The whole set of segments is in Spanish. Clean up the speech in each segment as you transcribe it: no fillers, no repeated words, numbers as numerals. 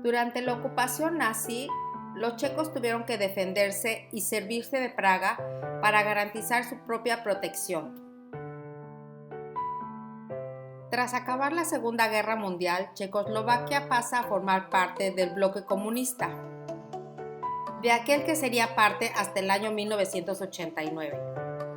Durante la ocupación nazi, los checos tuvieron que defenderse y servirse de Praga para garantizar su propia protección. Tras acabar la Segunda Guerra Mundial, Checoslovaquia pasa a formar parte del bloque comunista, de aquel que sería parte hasta el año 1989.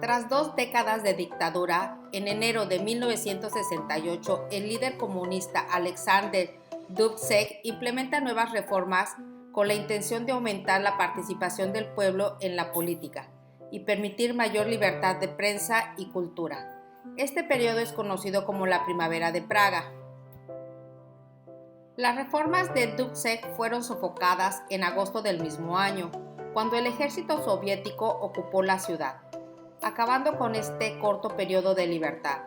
Tras 2 décadas de dictadura, en enero de 1968, el líder comunista Alexander Dubček implementa nuevas reformas con la intención de aumentar la participación del pueblo en la política y permitir mayor libertad de prensa y cultura. Este periodo es conocido como la Primavera de Praga. Las reformas de Dubček fueron sofocadas en agosto del mismo año, cuando el ejército soviético ocupó la ciudad, acabando con este corto periodo de libertad.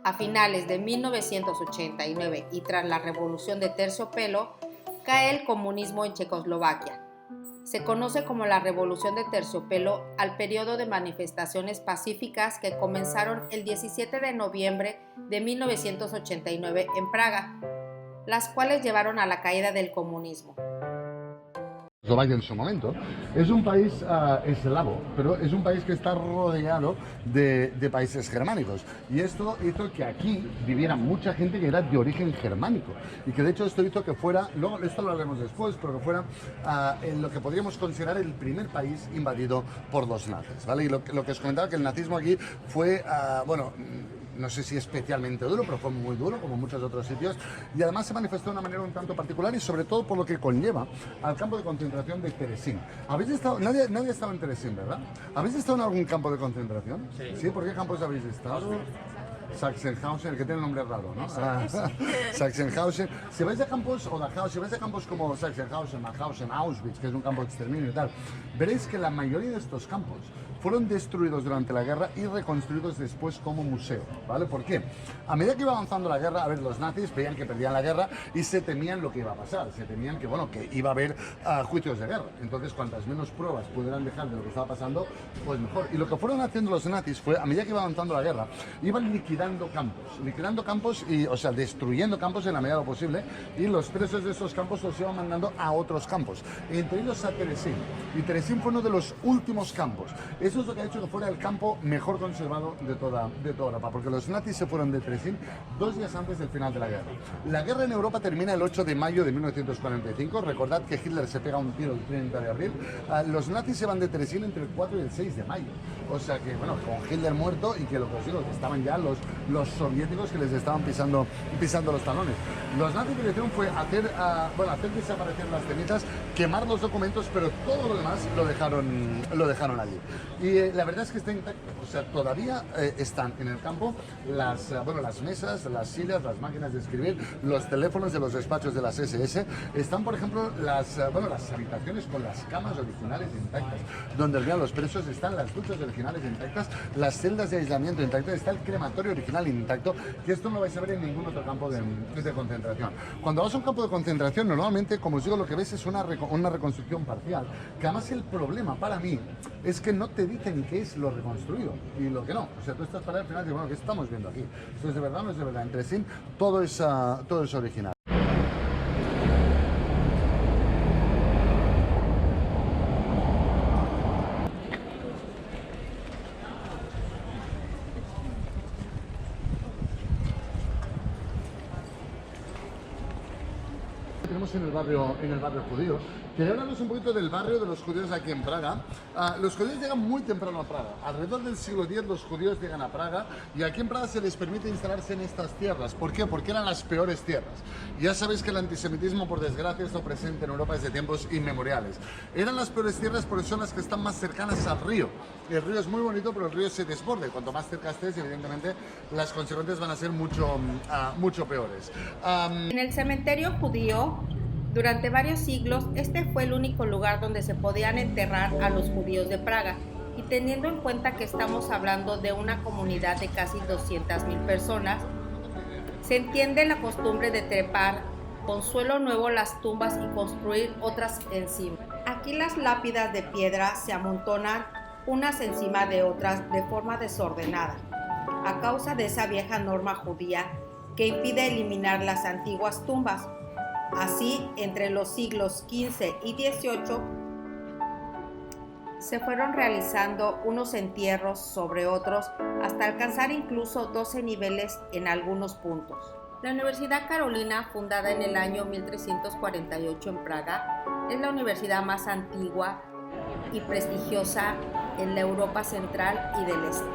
A finales de 1989 y tras la Revolución de Terciopelo, cae el comunismo en Checoslovaquia. Se conoce como la Revolución de Terciopelo al periodo de manifestaciones pacíficas que comenzaron el 17 de noviembre de 1989 en Praga, las cuales llevaron a la caída del comunismo. Eslovaquia en su momento es un país eslavo, pero es un país que está rodeado de países germánicos, y esto hizo que aquí viviera mucha gente que era de origen germánico, y que de hecho esto hizo que fuera, luego esto lo haremos después, pero que fuera en lo que podríamos considerar el primer país invadido por los nazis, ¿vale? Y lo que os comentaba, que el nazismo aquí fue, bueno, no sé si especialmente duro, pero fue muy duro, como muchos otros sitios, y además se manifestó de una manera un tanto particular, y sobre todo por lo que conlleva al campo de concentración de Terezín. ¿Habéis estado? Nadie ha estado en Terezín, ¿verdad? ¿Habéis estado en algún campo de concentración? Sí. ¿Sí? ¿Por qué campos habéis estado? Sachsenhausen, el que tiene nombre raro, ¿no? Sachsenhausen. Si vais a campos, o Dachau, si vais a campos como Sachsenhausen, Mauthausen, Auschwitz, que es un campo de exterminio y tal, veréis que la mayoría de estos campos fueron destruidos durante la guerra y reconstruidos después como museo, ¿vale? ¿Por qué? A medida que iba avanzando la guerra, a ver, los nazis veían que perdían la guerra y se temían lo que iba a pasar, se temían que, bueno, que iba a haber juicios de guerra. Entonces, cuantas menos pruebas pudieran dejar de lo que estaba pasando, pues mejor. Y lo que fueron haciendo los nazis fue, a medida que iba avanzando la guerra, iban liquidando campos y, o sea, destruyendo campos en la medida de lo posible, y los presos de esos campos los iban mandando a otros campos, entre ellos a Terezín. Y Terezín fue uno de los últimos campos. Eso es lo que ha hecho que fuera el campo mejor conservado de toda Europa, porque los nazis se fueron de Terezín 2 días antes del final de la guerra. La guerra en Europa termina el 8 de mayo de 1945. Recordad que Hitler se pega un tiro el 30 de abril. Los nazis se van de Terezín entre el 4 y el 6 de mayo. O sea que, bueno, con Hitler muerto, y que lo que os digo, que estaban ya los soviéticos que les estaban pisando los talones. Los nazis lo que hicieron fue hacer desaparecer las cenizas, quemar los documentos, pero todo lo demás lo dejaron allí. Y la verdad es que está intacto, o sea, todavía están en el campo las mesas, las sillas, las máquinas de escribir, los teléfonos de los despachos de las SS. Están, por ejemplo, las habitaciones con las camas originales intactas, donde dormían los presos, están las duchas originales intactas, las celdas de aislamiento intactas, está el crematorio original intacto, que esto no lo vais a ver en ningún otro campo de concentración. Cuando vas a un campo de concentración, normalmente, como os digo, lo que ves es una reconstrucción parcial, que además el problema para mí es que no te dicen qué es lo reconstruido y lo que no. O sea, tú estás para al final y dices, bueno, ¿qué estamos viendo aquí? ¿Esto es de verdad o no es de verdad? En Terezín todo es original. Tenemos en el barrio judío. Quería hablarnos un poquito del barrio de los judíos aquí en Praga. Los judíos llegan muy temprano a Praga. Alrededor del siglo X los judíos llegan a Praga, y aquí en Praga se les permite instalarse en estas tierras. ¿Por qué? Porque eran las peores tierras. Ya sabéis que el antisemitismo, por desgracia, está presente en Europa desde tiempos inmemoriales. Eran las peores tierras porque son las que están más cercanas al río. El río es muy bonito, pero el río se desborde. Cuanto más cerca estés, evidentemente, las consecuencias van a ser mucho peores. En el cementerio judío, durante varios siglos, este fue el único lugar donde se podían enterrar a los judíos de Praga, y teniendo en cuenta que estamos hablando de una comunidad de casi 200,000 personas, se entiende la costumbre de trepar con suelo nuevo las tumbas y construir otras encima. Aquí las lápidas de piedra se amontonan unas encima de otras de forma desordenada, a causa de esa vieja norma judía que impide eliminar las antiguas tumbas. Así, entre los siglos XV y XVIII, se fueron realizando unos entierros sobre otros hasta alcanzar incluso 12 niveles en algunos puntos. La Universidad Carolina, fundada en el año 1348 en Praga, es la universidad más antigua y prestigiosa en la Europa central y del este.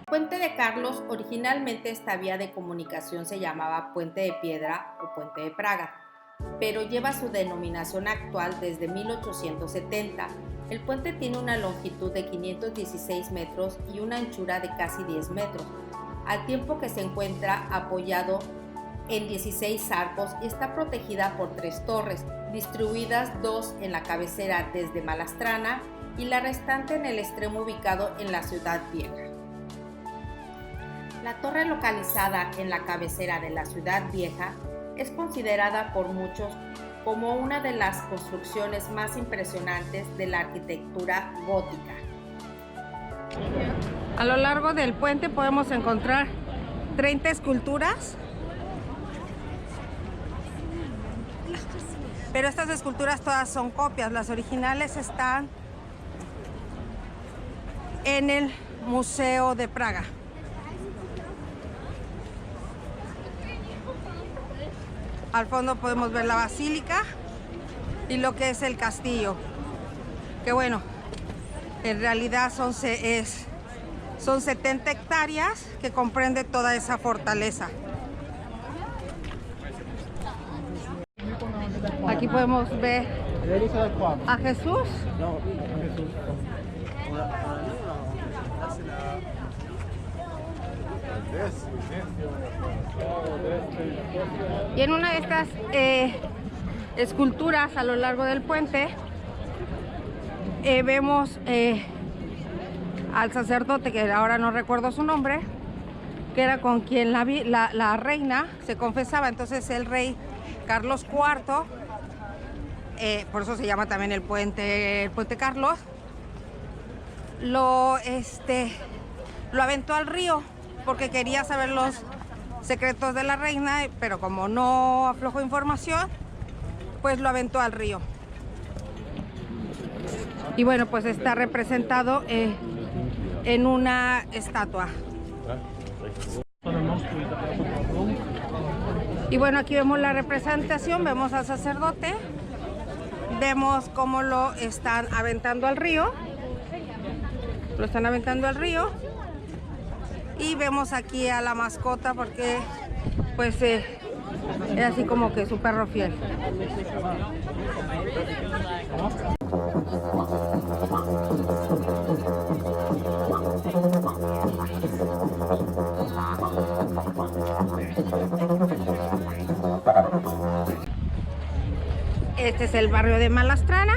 Puente de Carlos, originalmente esta vía de comunicación se llamaba Puente de Piedra o Puente de Praga, pero lleva su denominación actual desde 1870. El puente tiene una longitud de 516 metros y una anchura de casi 10 metros, al tiempo que se encuentra apoyado en 16 arcos y está protegida por 3 torres, distribuidas 2 en la cabecera desde Malastrana y la restante en el extremo ubicado en la Ciudad Vieja. La torre localizada en la cabecera de la Ciudad Vieja es considerada por muchos como una de las construcciones más impresionantes de la arquitectura gótica. A lo largo del puente podemos encontrar 30 esculturas, pero estas esculturas todas son copias. Las originales están en el Museo de Praga. Al fondo podemos ver la basílica y lo que es el castillo, que bueno, en realidad son 70 hectáreas que comprende toda esa fortaleza. Aquí podemos ver a Jesús. Y en una de estas esculturas a lo largo del puente vemos al sacerdote, que ahora no recuerdo su nombre, que era con quien la reina se confesaba. Entonces el rey Carlos IV, por eso se llama también el puente Carlos, lo aventó al río porque quería saber los secretos de la reina, pero como no aflojó información, pues lo aventó al río. Y bueno, pues está representado en una estatua. Y bueno, aquí vemos la representación, vemos al sacerdote, vemos cómo lo están aventando al río. Lo están aventando al río. Y vemos aquí a la mascota porque pues es así como que su perro fiel. Este es el barrio de Malastrana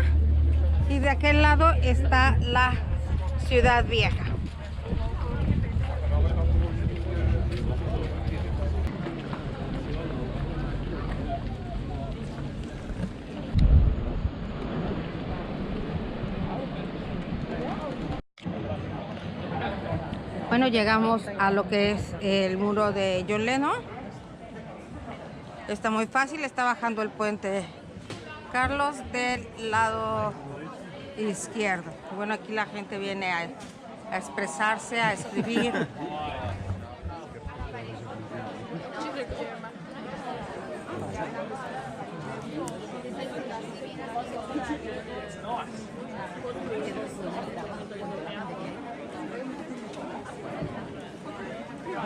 y de aquel lado está la Ciudad Vieja. Bueno, llegamos a lo que es el muro de John Lennon. Está muy fácil, está bajando el puente Carlos del lado izquierdo. Bueno, aquí la gente viene a expresarse, a escribir.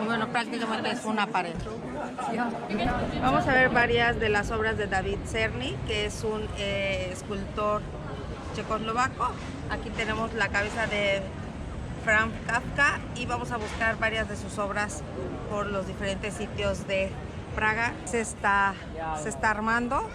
Bueno, prácticamente es una pared. Vamos a ver varias de las obras de David Czerny, que es un escultor checoslovaco. Aquí tenemos la cabeza de Franz Kafka y vamos a buscar varias de sus obras por los diferentes sitios de Praga se está armando.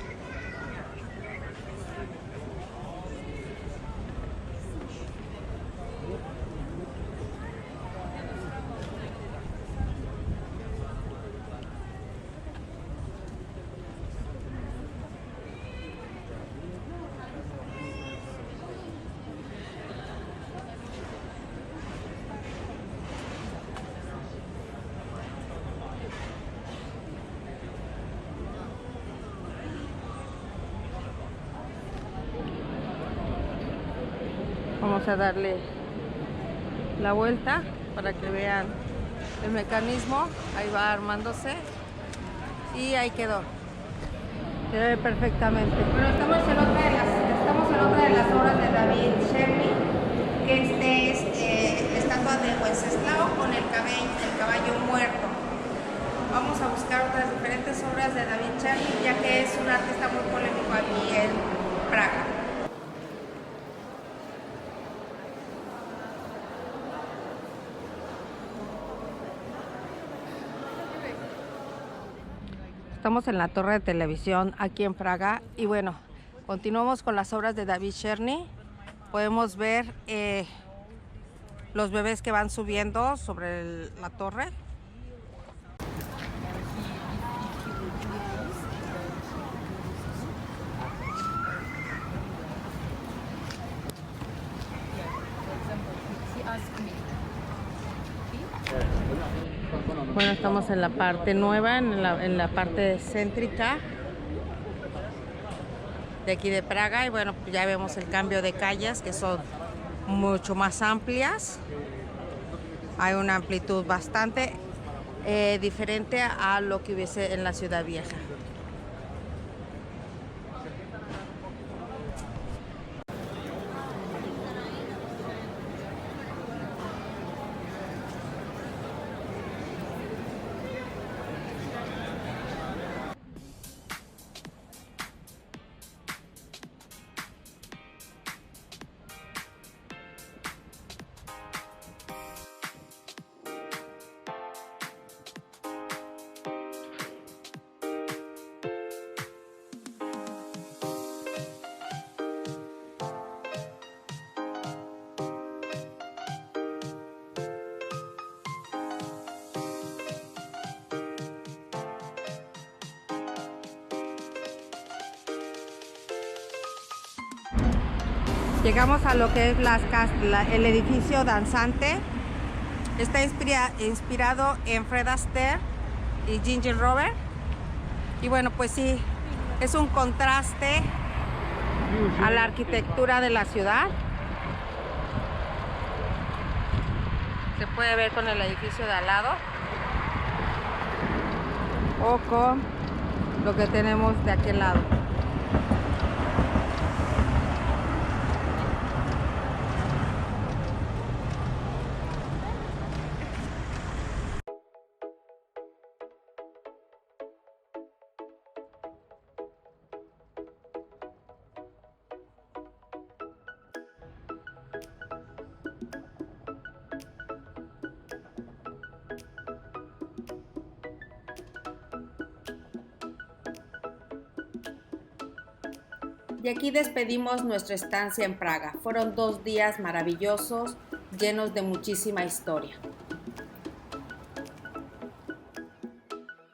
Vamos a darle la vuelta para que vean el mecanismo. Ahí va armándose y ahí quedó. Se ve perfectamente. Bueno, estamos en otra de las obras de David Cherny, que es la estatua de Wenceslao con el caballo muerto. Vamos a buscar otras diferentes obras de David Cherny, ya que es un artista muy polémico aquí en Praga. Estamos en la torre de televisión aquí en Praga y bueno, continuamos con las obras de David Cherny. Podemos ver los bebés que van subiendo sobre la torre. Bueno, estamos en la parte nueva, en la parte céntrica de aquí de Praga y bueno, ya vemos el cambio de calles que son mucho más amplias. Hay una amplitud bastante diferente a lo que hubiese en la Ciudad Vieja. Llegamos a lo que es el edificio danzante. Está inspirado en Fred Astaire y Ginger Robert. Y bueno, pues sí, es un contraste a la arquitectura de la ciudad. Se puede ver con el edificio de al lado o con lo que tenemos de aquel lado. Y aquí despedimos nuestra estancia en Praga. Fueron 2 días maravillosos, llenos de muchísima historia.